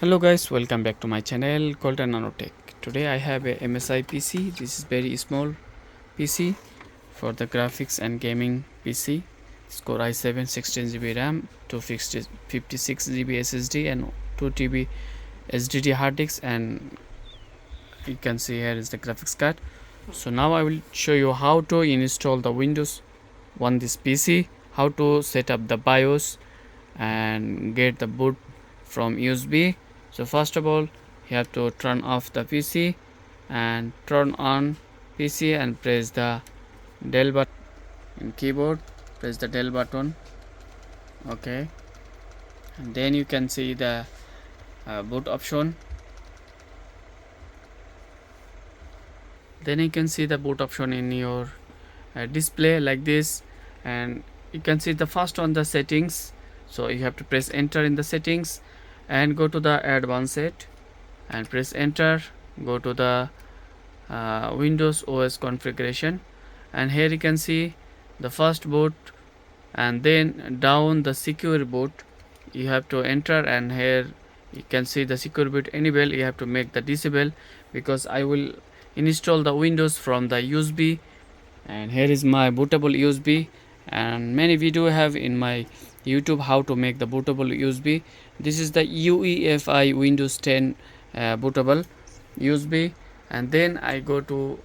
Hello guys, welcome back to my channel Golden Nanotech. Today I have a MSI PC. This is very small PC for the graphics and gaming PC. It's Core i7 16GB RAM, 256GB SSD and 2TB SSD hard disk, and you can see here is the graphics card. So now I will show you how to install the Windows on this PC, how to set up the BIOS and get the boot from USB. So first of all, you have to turn off the PC and turn on PC and press the del button in keyboard. Press the del button, okay, and then you can see the boot option. Then you can see the boot option in your display like this, and you can see the first on the settings. So you have to press enter in the settings and go to the advanced and press enter. Go to the Windows OS configuration, and here you can see the first boot, and then down the secure boot you have to enter, and here you can see the secure boot enable. You have to make the disable because I will install the Windows from the USB, and here is my bootable USB, and many video have in my YouTube how to make the bootable USB. This is the Uefi Windows 10 bootable USB, and then I go to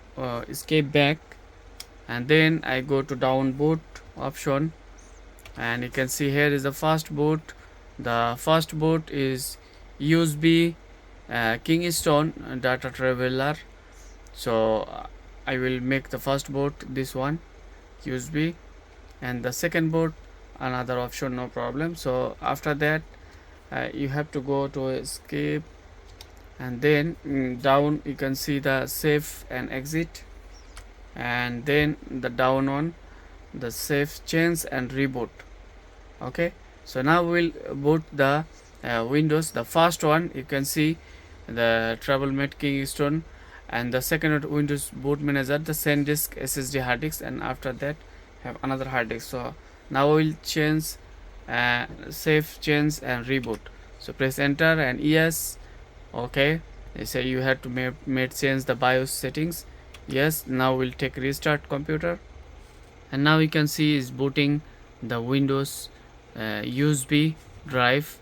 escape back, and then I go to down boot option, and you can see here is the first boot. The first boot is USB Kingston data traveler. So I will make the first boot this one USB, and the second boot another option, no problem. So after that you have to go to escape, and then down you can see the save and exit, and then the down on the save change and reboot. Okay, so now we'll boot the Windows. The first one you can see the TravelMate Kingston, and the second Windows boot manager, the SanDisk SSD hard disk, and after that have another hard disk. So now we'll change save change and reboot. So press enter and yes, okay. They say you have to make change the BIOS settings. Yes, now we'll take restart computer, and now you can see is booting the Windows USB drive.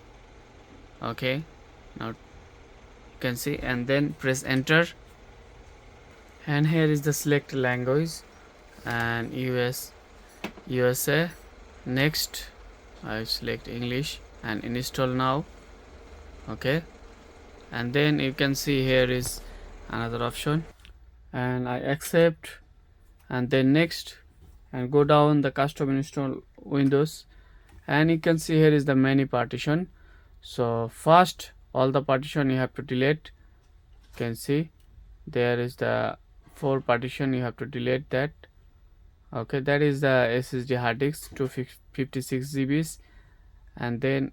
Okay, now you can see, and then press enter, and here is the select language and USA. Next I select English and install now. Okay, and then you can see here is another option, and I accept, and then next, and go down the custom install Windows, and you can see here is the many partition. So first all the partition you have to delete. You can see there is the 4 partition, you have to delete that. Okay, that is the SSD hard disk 256 GBs, and then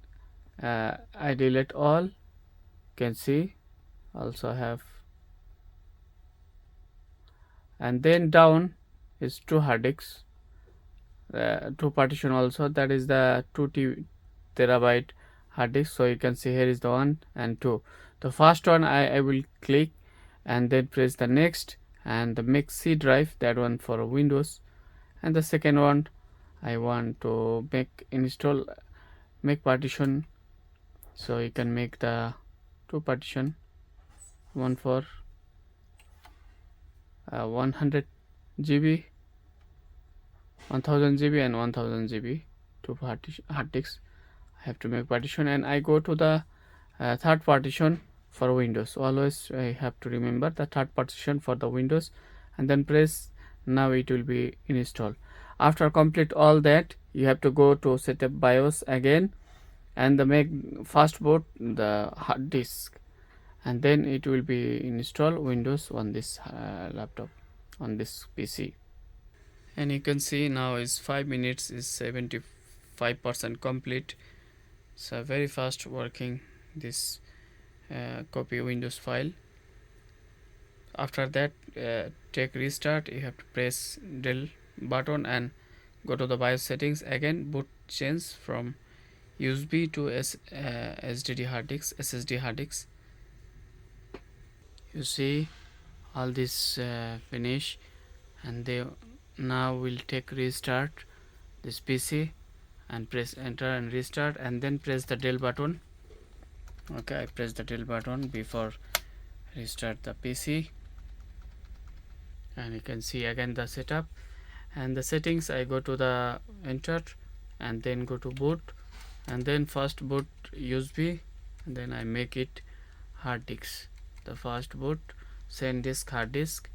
I delete all. You can see also have, and then down is 2 hard disks, 2 partition also, that is the 2 terabyte hard disk. So you can see here is the 1 and 2. The first one I will click and then press the next, and the make C drive, that one for Windows, and the second one I want to make partition. So you can make the 2 partition, one for 100 GB, 1000 GB and 1000 GB, 2 hard disks. I have to make partition, and I go to the third partition for Windows. Always I have to remember the third partition for the Windows, and then press. Now it will be installed. After complete all that, you have to go to setup BIOS again, and the make first boot the hard disk, and then it will be install Windows on this laptop, on this PC. And you can see now is 5 minutes is 75% complete. So very fast working this copy Windows file. After that take restart. You have to press del button and go to the BIOS settings again, boot change from USB to SSD hard disks. You see all this finish, and they now will take restart this PC and press enter and restart, and then press the del button. Okay, I press the del button before restart the PC, and you can see again the setup and the settings. I go to the enter and then go to boot, and then first boot USB, and then I make it hard disk, the first boot SanDisk hard disk,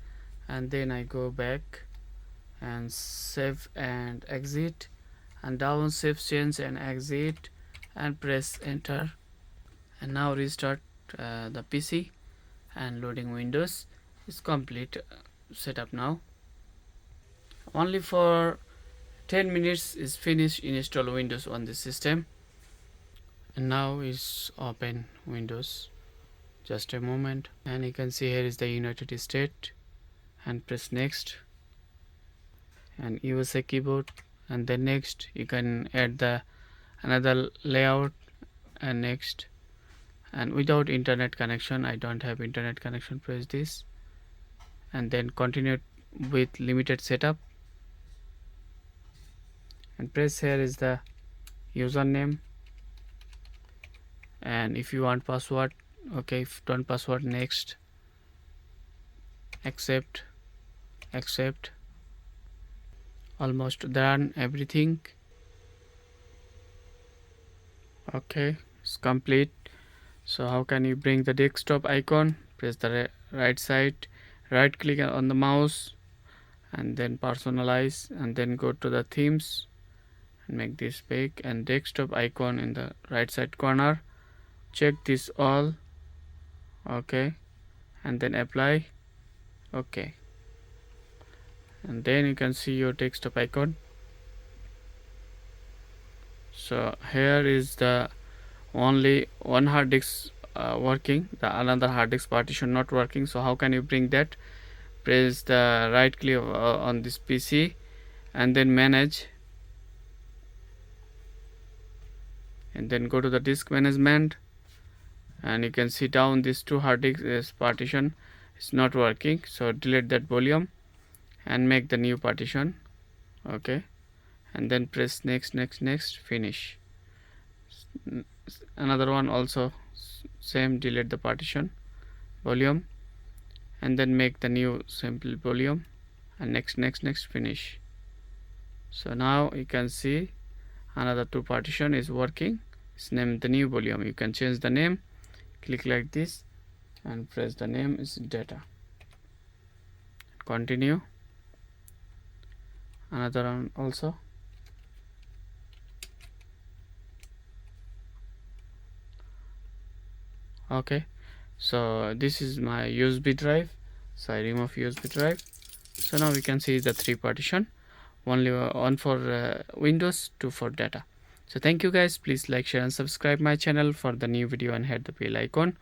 and then I go back and save and exit, and down save change and exit, and press enter, and now restart the PC, and loading Windows is complete. Setup now. Only for 10 minutes is finished install Windows on this system, and now is open Windows. Just a moment, and you can see here is the United States, and press next, and USA keyboard, and then next you can add the another layout, and next, and without internet connection, I don't have internet connection, press this, and then continue with limited setup, and press here is the username, and if you want password, okay, if don't password, next, accept, almost done everything. Okay, it's complete. So how can you bring the desktop icon? Press the right side, right click on the mouse, and then personalize, and then go to the themes and make this big, and desktop icon in the right side corner, check this all. Okay, and then apply. Okay, and then you can see your desktop icon. So here is the only one hard disk working, the another hard disk partition not working. So how can you bring that? Press the right click on this PC, and then manage, and then go to the disk management, and you can see down these two hard disks partition is not working, so delete that volume and make the new partition. Okay, and then press next, finish. Another one also same, delete the partition volume, and then make the new simple volume, and next, finish. So now you can see another two partition is working. It's named the new volume. You can change the name, click like this, and press the name is data, continue. Another one also. Okay, so this is my USB drive, so I remove USB drive. So now we can see the three partition, only one for Windows, two for data. So thank you guys, please like, share and subscribe my channel for the new video, and hit the bell icon